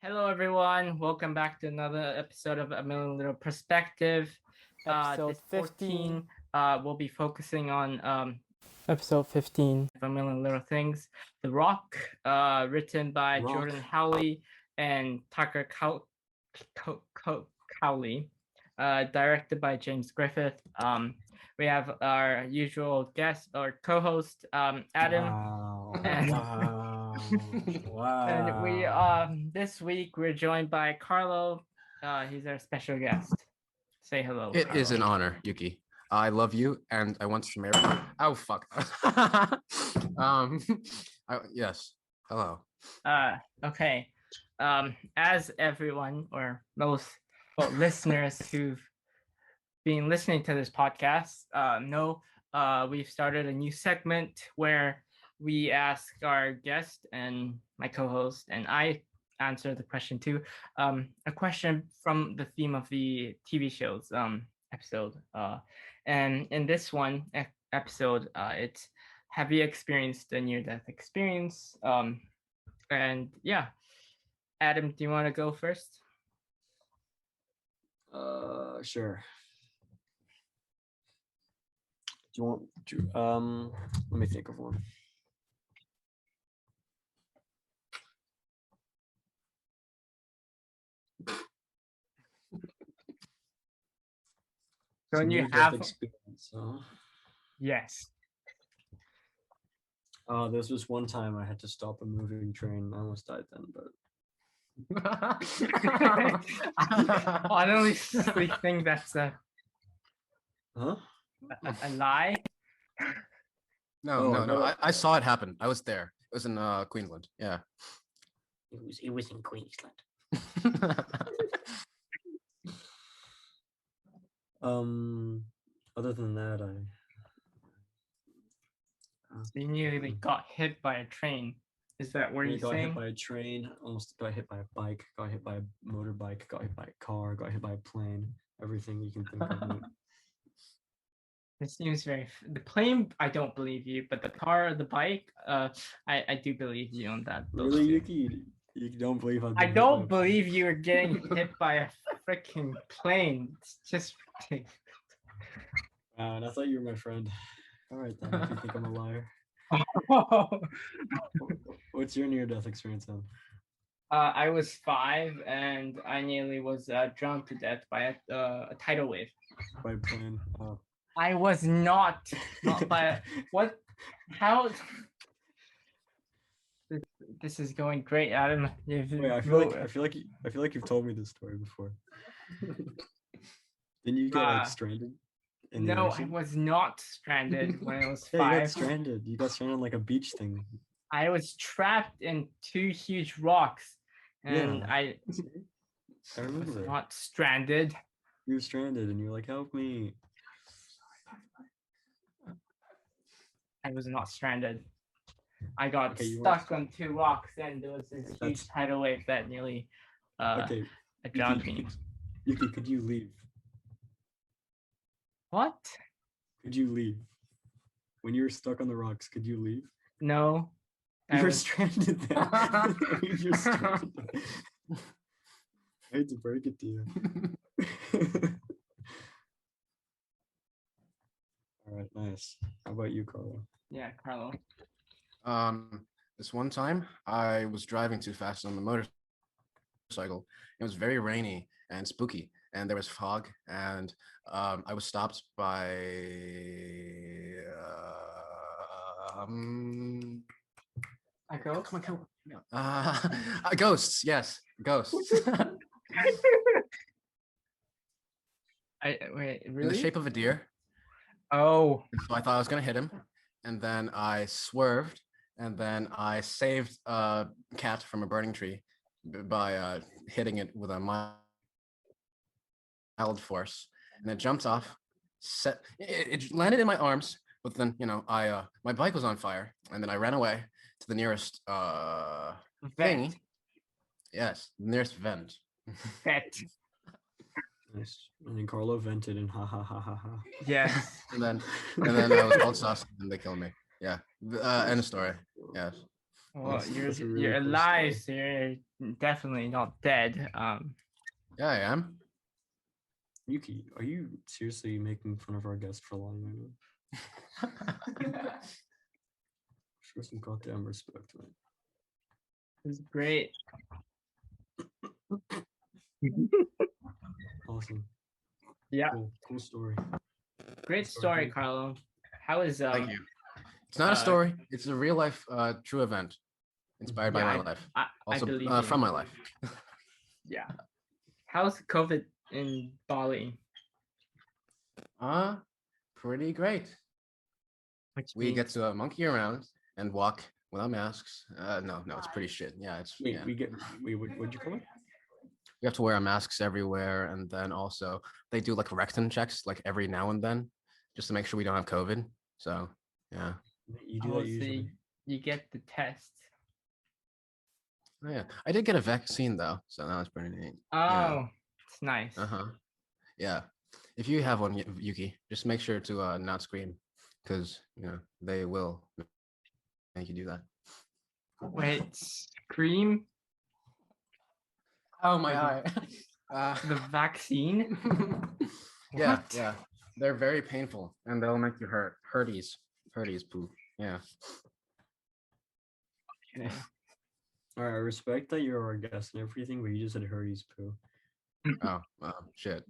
Hello, everyone. Welcome back to another episode of A Million Little Perspective. Episode This 15. we'll be focusing on Episode 15. A Million Little Things. The Rock, written by Jordan Howley and Tucker Cowley, directed by James Griffith. We have our usual guest or co-host, Adam. Wow. And- Wow. And we this week we're joined by Carlo. He's our special guest. Say hello. It Carlo. is an honor, Yuki. I love you, and I want to marry you. Oh fuck. Yes. Hello. Okay. As everyone or most listeners who've been listening to this podcast know, we've started a new segment where we ask our guest and my co-host, and I answer the question too. A question from the theme of the TV shows episode. And in this one episode, it's have you experienced a near-death experience? And yeah, Adam, do you want to go first? Sure. Do you want let me think of one. So Some you near-death have experience, huh? yes. There's this one time I had to stop a moving train. I almost died then, but I don't think that's a huh? lie. No. I saw it happen. I was there. It was in Queensland. Yeah. It was in Queensland. Other than that, You nearly got hit by a train. Is that what I you're got saying? hit by a train, almost got hit by a bike, got hit by a motorbike, got hit by a car, got hit by a plane, everything you can think of. mate. It seems the plane. I don't believe you, but the car, the bike, I do believe you on that. those Really, two. Yuki? You don't believe I don't believe you are getting hit by a freaking plane. It's just ridiculous. Wow, and I thought you were my friend. All right, then, if you think I'm a liar. What's your near-death experience then? I was 5 and I nearly was drowned to death by a tidal wave. By a plane. Oh. I was not by what? How? This is going great, Adam. Wait, I feel like you've told me this story before. Didn't you get like stranded? In the No, I ocean? was not stranded when I was Yeah, you got 5. stranded. You got stranded on like a beach thing. I was trapped in 2 huge rocks, and Yeah. I I was remember. not stranded. You were stranded, and you're like, "Help me!" I was not stranded. I got Okay, you stuck on 2 rocks, and there was this huge That's- tidal wave that nearly Okay, drowned me. Yuki, could you leave? What? Could you leave? When you were stuck on the rocks, could you leave? No. I You were was- stranded there. You're stranded. I hate to break it to you. All right, nice. How about you, Carlo? Yeah, Carlo. This one time I was driving too fast on the motorcycle. It was very rainy and spooky, and there was fog, and I was stopped by I go. come on. Ghosts, yes, ghosts. Wait, In really? the shape of a deer. Oh, So I thought I was gonna hit him, and then I swerved, and then I saved a cat from a burning tree by hitting it with a mild force, and it jumped off. It landed in my arms, but then I my bike was on fire, and then I ran away to the nearest vent. thing. Yes, the nearest vent. Vent. Nice. And then Carlo vented and ha ha ha ha ha. Yes. and then I was called sus, and they killed me. Yeah. End of story. Yes. Well, That's a really you're cool alive, story. so you're definitely not dead. Yeah, I am. Yuki, are you seriously making fun of our guest for lying right now? Show some goddamn respect, man. It's great. Awesome. Yeah, Cool story. great Sorry, story, dude. Carlo. How is Thank you. It's not a uh, story. It's a real life, true event, inspired by Yeah, my life. I Also, believe you. from my life. Yeah. How's COVID in Bali? Pretty great. Which We get means to monkey around and walk without masks. No, it's pretty shit. Yeah, it's Wait, yeah. what'd you call it? We have to wear our masks everywhere, and then also they do like rectum checks like every now and then, just to make sure we don't have COVID. So yeah. You do oh, that usually. you get the test. Oh, yeah, I did get a vaccine though, so that was pretty neat. Oh, it's nice. Yeah. If you have one, Yuki, just make sure to not scream, because they will make you do that. Wait, scream Oh my For eye. the vaccine? Yeah, What? yeah. They're very painful, and they'll make you hurt. Hurties poo. Yeah. Okay. All right, I respect that you're our guest and everything, but you just said Hurdy's poo. Oh, shit.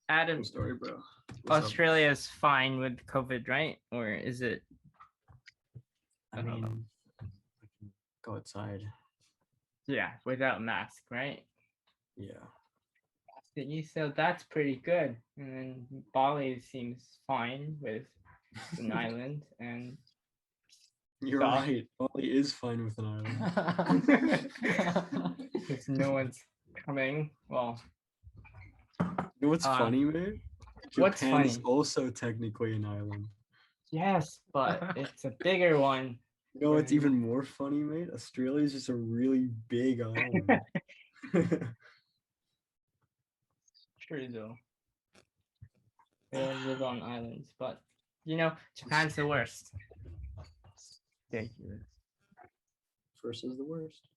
Adam, Cool story, bro. What's up? Australia's fine with COVID, right? Or is it? I I don't know. mean, go outside. Yeah, without mask, right? Yeah. So that's pretty good. And then Bali seems fine with an island, and You're Stop. right. Bali is fine with an island. because no one's coming. Well, You know what's funny, man? what's Japan is funny? also technically an island. Yes, but it's a bigger one. You know what's even more funny, mate? Australia is just a really big island. True though. We don't live on islands, but Japan's the worst. Ridiculous. First is the worst.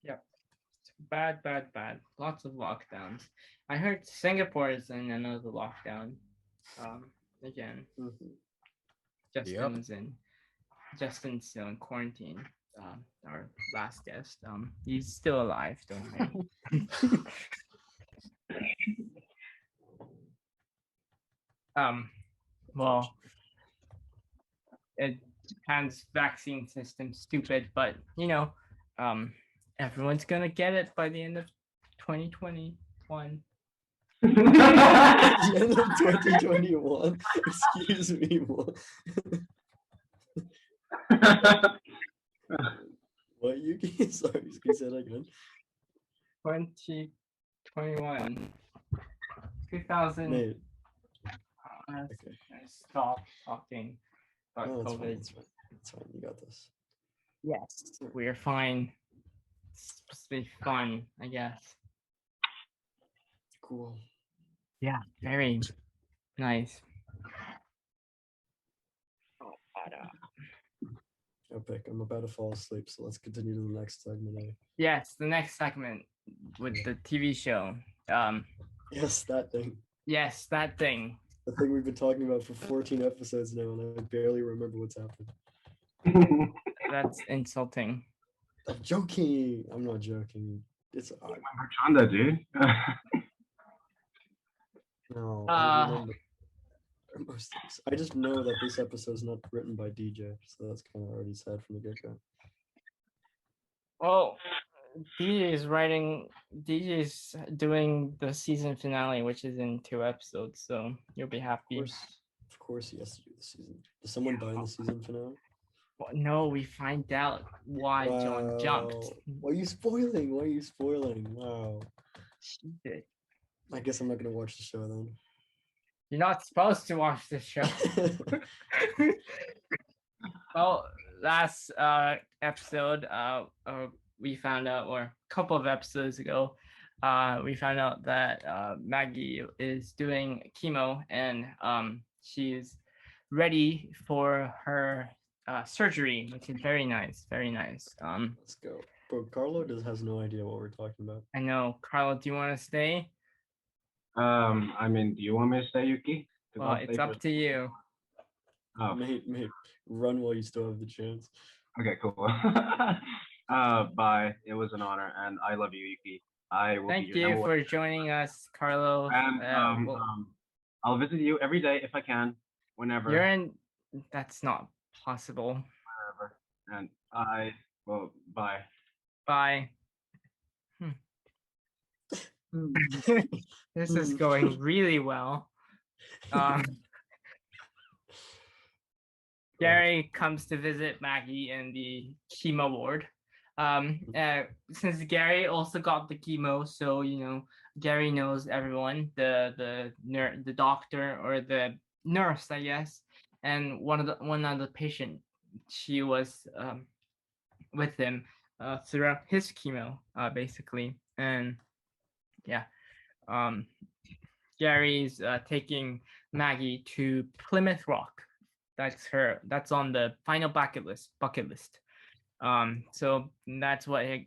Yep. It's bad. Lots of lockdowns. I heard Singapore is in another lockdown. Again. Mm-hmm. Justin's still in quarantine. Our last guest. He's still alive, don't worry. Well, Japan's vaccine system stupid, but everyone's gonna get it by the end of 2021. The end of 2021. Excuse me. What, Yuki? Sorry, can you say that again? 2021. 2000. Mate. Okay. Stop talking about No, it's COVID. fine. It's fine. It's fine. You got this. Yes, we're fine. It's supposed to be fun, I guess. Cool. Yeah, very nice. Epic. I'm about to fall asleep, so let's continue to the next segment. Yes, the next segment with the TV show. Yes, that thing. Yes, that thing. The thing we've been talking about for 14 episodes now, and I barely remember what's happened. That's insulting. I'm joking. I'm not joking. It's Chanda, dude. no. I remember most things. I just know that this episode is not written by DJ, so that's kind of already sad from the get-go. Well, DJ's doing the season finale, which is in 2 episodes, so you'll be happy. Of course he has to do the season. Does someone die in the season finale? Well, no, we find out why John jumped. Why are you spoiling? Wow. She did. I guess I'm not gonna watch the show then. You're not supposed to watch this show. Well, last episode, we found out, or a couple of episodes ago, we found out that Maggie is doing chemo, and she's ready for her surgery, which is very nice, very nice. Let's go. Bro, Carlo has no idea what we're talking about. I know, Carlo. Do you want to stay? I mean, do you want me to stay, Yuki? 'Cause Well, I'll it's stay up for- to you. Oh, Mate, run while you still have the chance. okay, cool. Bye. It was an honor, and I love you, Yuki. I will Thank be your you number for one. joining us, Carlo. And Well, I'll visit you every day if I can, whenever, you're in. That's not possible. wherever. And I will. Bye. Bye. This is going really well. Gary comes to visit Maggie in the chemo ward. Since Gary also got the chemo, so Gary knows everyone, the doctor or the nurse, I guess, and one other patient. She was with him throughout his chemo, basically, and yeah, Gary's taking Maggie to Plymouth Rock. That's on the final bucket list. So that's what I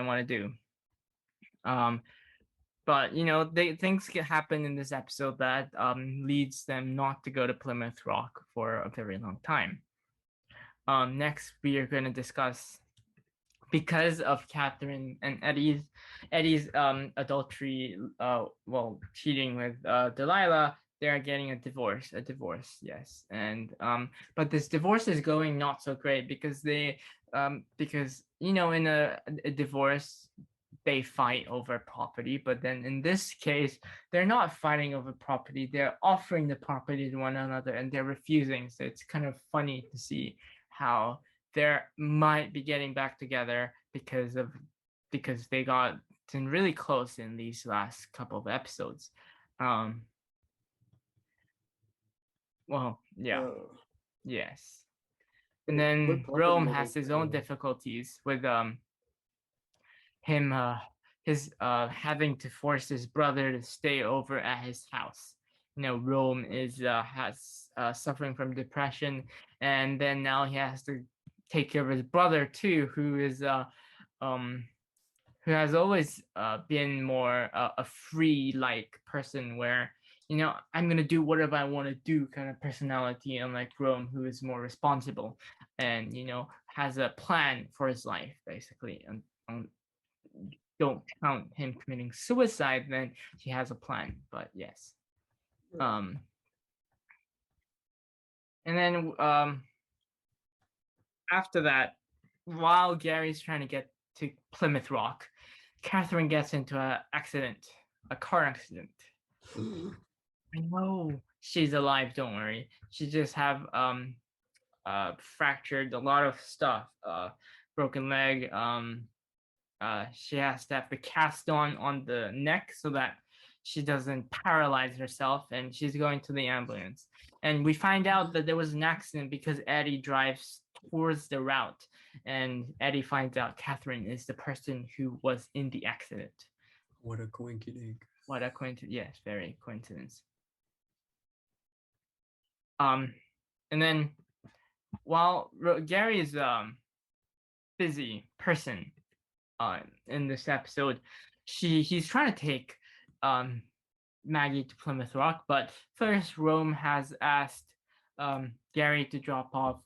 want to do. But things can happen in this episode that leads them not to go to Plymouth Rock for a very long time. Next we are going to discuss, because of Catherine and Eddie's adultery, cheating with Delilah, they're getting a divorce, yes. And but this divorce is going not so great because they in a divorce they fight over property, but then in this case they're not fighting over property, they're offering the property to one another and they're refusing. So it's kind of funny to see how they might be getting back together because they got really close in these last couple of episodes. Yes. And then Rome has his own difficulties with him his having to force his brother to stay over at his house. Rome is suffering from depression, and then now he has to take care of his brother too, who is who has always been more a free like person, where I'm gonna do whatever I want to do kind of personality, unlike Rome, who is more responsible and has a plan for his life basically. And don't count him committing suicide, then he has a plan. But yes. And then after that, while Gary's trying to get to Plymouth Rock, Catherine gets into a car accident. I know she's alive, don't worry. She just have fractured a lot of stuff, broken leg. She has to have the cast on the neck so that she doesn't paralyze herself, and she's going to the ambulance. And we find out that there was an accident because Eddie drives towards the route, and Eddie finds out Catherine is the person who was in the accident. What a coincidence. Yes, very coincidence. And then while Gary is busy person in this episode, he's trying to take Maggie to Plymouth Rock, but first Rome has asked Gary to drop off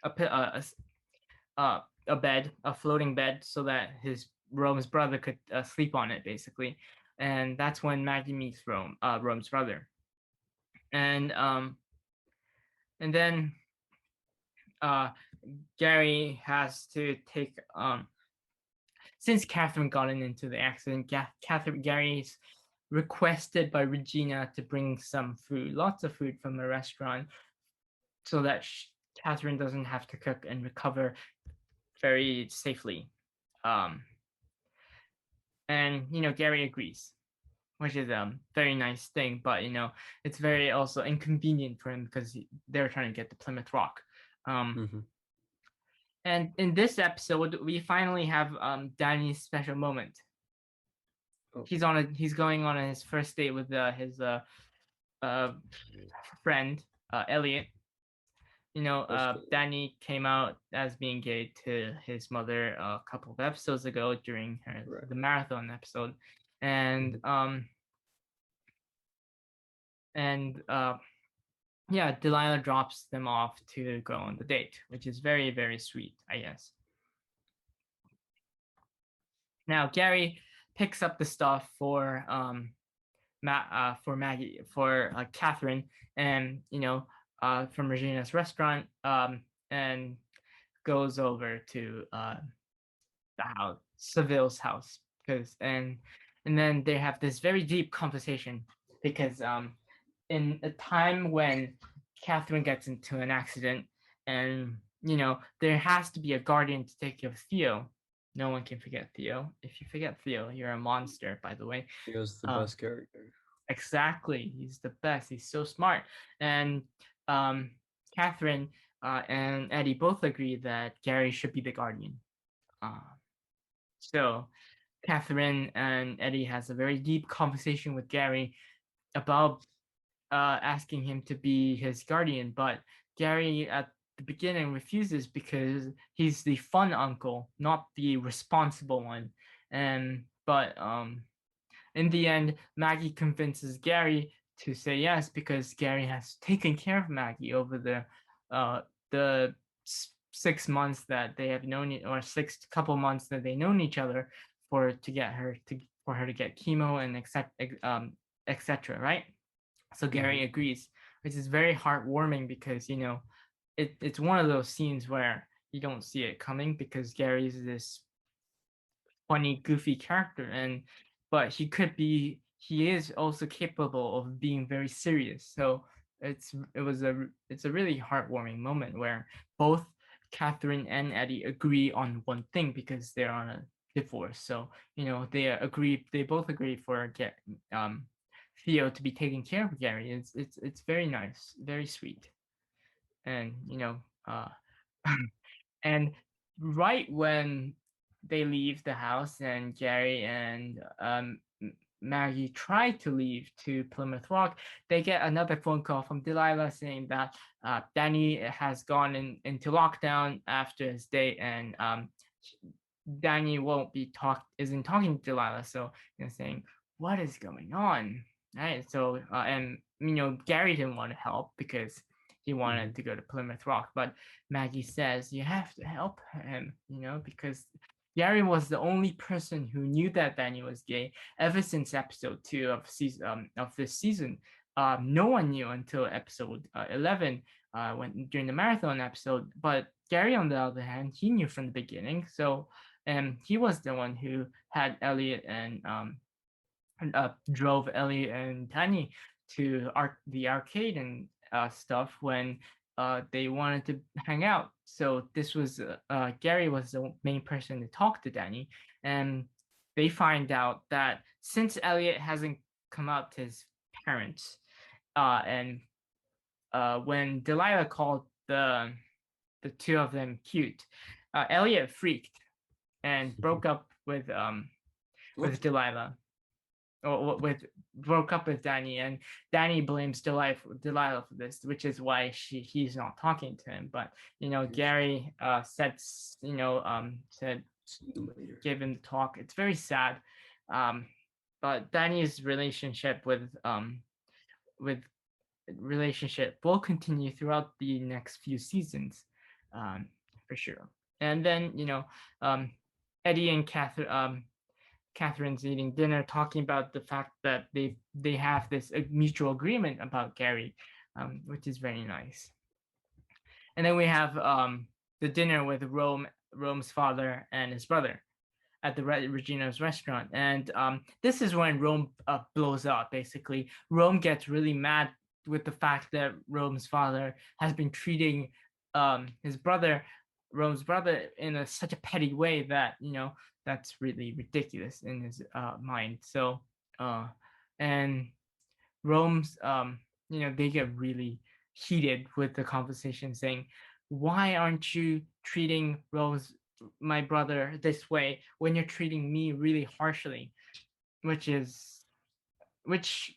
a bed, a floating bed, so that Rome's brother could sleep on it basically. And that's when Maggie meets Rome's brother. And then Gary has to take since Catherine got into the accident, Gary's requested by Regina to bring some food, lots of food from a restaurant, so that Catherine doesn't have to cook and recover very safely. And Gary agrees, which is a very nice thing, but it's very also inconvenient for him because they're trying to get to Plymouth Rock. And in this episode, we finally have Danny's special moment. He's going on his first date with his friend, Elliot. That's good. Danny came out as being gay to his mother a couple of episodes ago during Right. the marathon episode, and yeah, Delilah drops them off to go on the date, which is very, very sweet, I guess. Now Gary picks up the stuff for Maggie, for Catherine, and from Regina's restaurant, and goes over to the house, Seville's house, and then they have this very deep conversation because in a time when Catherine gets into an accident, and there has to be a guardian to take care of Theo. No one can forget Theo. If you forget Theo, you're a monster, by the way. He was the best character. Exactly. He's the best. He's so smart. And Catherine and Eddie both agree that Gary should be the guardian. So Catherine and Eddie has a very deep conversation with Gary about asking him to be his guardian, but Gary at the beginning refuses because he's the fun uncle, not the responsible one. But in the end, Maggie convinces Gary to say yes because Gary has taken care of Maggie over the 6 months that they have known it, or six couple months that they known each other, for her to get chemo and etc. Right? So Gary agrees, which is very heartwarming because it's one of those scenes where you don't see it coming because Gary's this funny, goofy character, but he is also capable of being very serious. So it's a really heartwarming moment where both Catherine and Eddie agree on one thing because they're on a divorce. So they both agree for Theo to be taking care of Gary. It's very nice, very sweet, and and right when they leave the house and Gary and Maggie try to leave to Plymouth Rock, they get another phone call from Delilah saying that Danny has gone into lockdown after his date, and Danny isn't talking to Delilah, so saying, what is going on? Right. So and Gary didn't want to help because he wanted to go to Plymouth Rock, but Maggie says you have to help him, because Gary was the only person who knew that Danny was gay ever since episode 2 of this season. No one knew until episode 11 during the marathon episode. But Gary, on the other hand, he knew from the beginning. So he was the one who had Elliot and drove Elliot and Danny to the arcade and stuff when they wanted to hang out. So this was Gary was the main person to talk to Danny, and they find out that since Elliot hasn't come out to his parents, and when Delilah called the two of them cute, Elliot freaked and broke up with Delilah. Broke up with Danny, and Danny blames Delilah for this, which is why he's not talking to him. But Gary said gave him the talk. It's very sad, but Danny's relationship with relationship will continue throughout the next few seasons, for sure. And then Eddie and Catherine's eating dinner, talking about the fact that they have this mutual agreement about Gary, which is very nice. And then we have the dinner with Rome's father and his brother at the Regina's restaurant, and this is when Rome blows up. Basically, Rome gets really mad with the fact that Rome's father has been treating his brother, Rome's brother, in such a petty way that that's really ridiculous in his mind. So and Rome's they get really heated with the conversation, saying, why aren't you treating my brother, this way when you're treating me really harshly? Which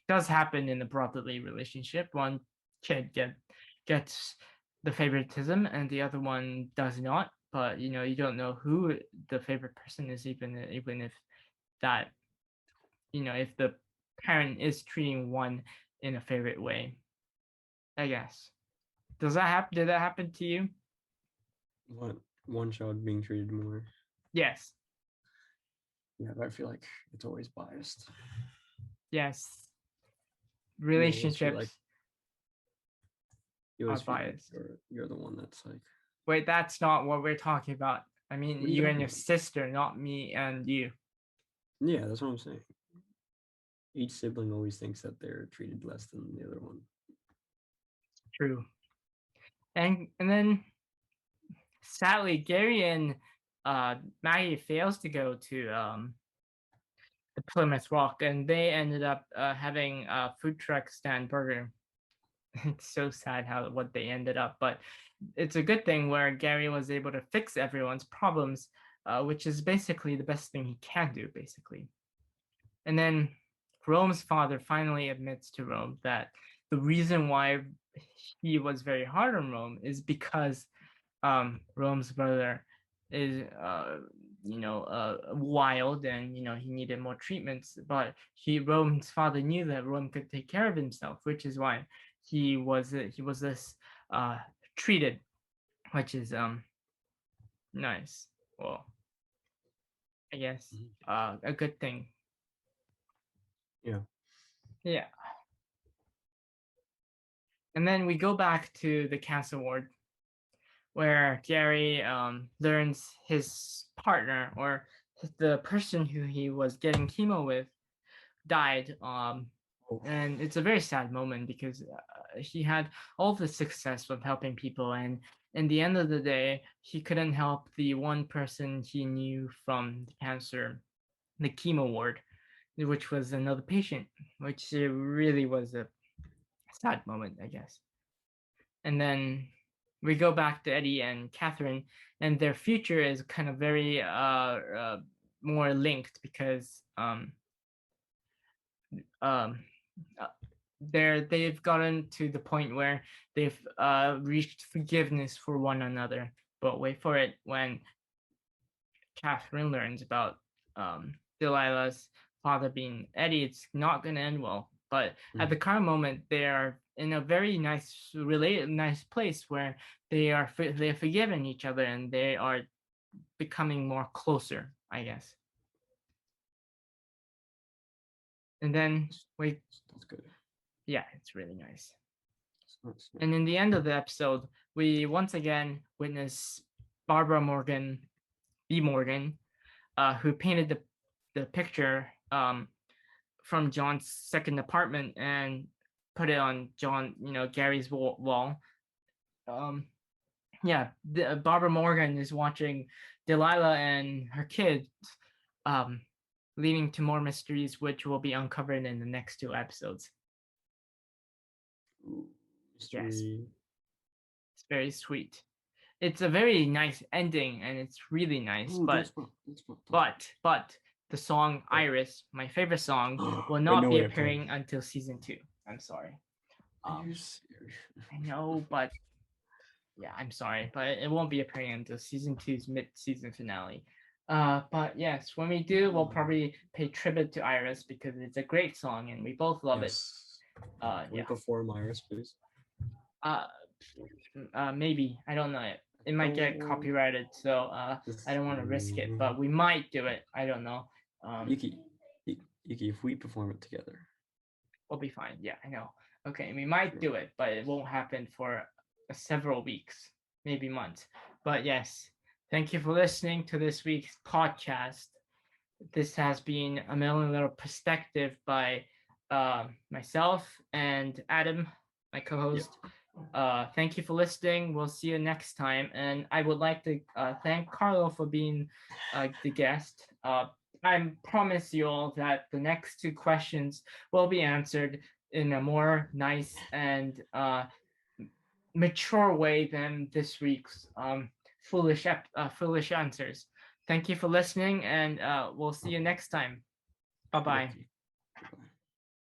does happen in a brotherly relationship. One kid gets the favoritism and the other one does not. But you don't know who the favorite person is, even if that if the parent is treating one in a favorite way, I guess. Does that happen? Did that happen to you? What, one child being treated more? Yes. Yeah, but I feel like it's always biased. Yes. always feel Relationships like- You are always feel like biased. you're the one that's like. Wait, that's not what we're talking about. I mean, What are you you and talking your about? sister, not me and you. Yeah, that's what I'm saying. Each sibling always thinks that they're treated less than the other one. True. And then sadly, Gary and Maggie fails to go to the Plymouth Rock, and they ended up having a food truck stand burger. It's so sad what they ended up, but it's a good thing where Gary was able to fix everyone's problems, which is basically the best thing he can do, basically. And then Rome's father finally admits to Rome that the reason why he was very hard on Rome is because Rome's brother is wild, and he needed more treatments, but Rome's father knew that Rome could take care of himself, which is why he was this treated, which is nice. Well, I guess a good thing. Yeah. Yeah. And then we go back to the cancer ward, where Gary learns his partner, or the person who he was getting chemo with, died. And it's a very sad moment because he had all the success of helping people, and in the end of the day, he couldn't help the one person he knew from the cancer, the chemo ward, which was another patient, which really was a sad moment, I guess. And then we go back to Eddie and Catherine, and their future is kind of very more linked because they've gotten to the point where they've reached forgiveness for one another. But wait for it, when Catherine learns about Delilah's father being Eddie, it's not going to end well. But at the current moment, they are in a very nice place where they're forgiving each other, and they are becoming more closer, I guess. And then That's good. yeah, it's really nice. That's And in the end of the episode, we once again witness Barbara Morgan, B. Morgan, who painted the picture from John's second apartment and put it on Gary's wall. Barbara Morgan is watching Delilah and her kids, leading to more mysteries, which will be uncovered in the next 2 episodes. Yes. It's very sweet. It's a very nice ending, and it's really nice. But the song Iris, my favorite song, will not be appearing until season 2. I'm sorry. Are you serious? I know, but yeah, I'm sorry, but it won't be appearing until season 2's mid-season finale. But yes, when we do, we'll probably pay tribute to Iris because it's a great song and we both love it. Can we perform Iris, please? Maybe, I don't know. It might get copyrighted, so I don't want to risk it, but we might do it. I don't know. Yuki, if we perform it together, we'll be fine. Yeah, I know. Okay, we might do it, but it won't happen for several weeks, maybe months. But yes, thank you for listening to this week's podcast. This has been A Million Little Perspective by myself and Adam, my co-host. Thank you for listening. We'll see you next time. And I would like to thank Carlo for being the guest. I promise you all that the next 2 questions will be answered in a more nice and mature way than this week's foolish answers. Thank you for listening, and we'll see you next time. Bye-bye.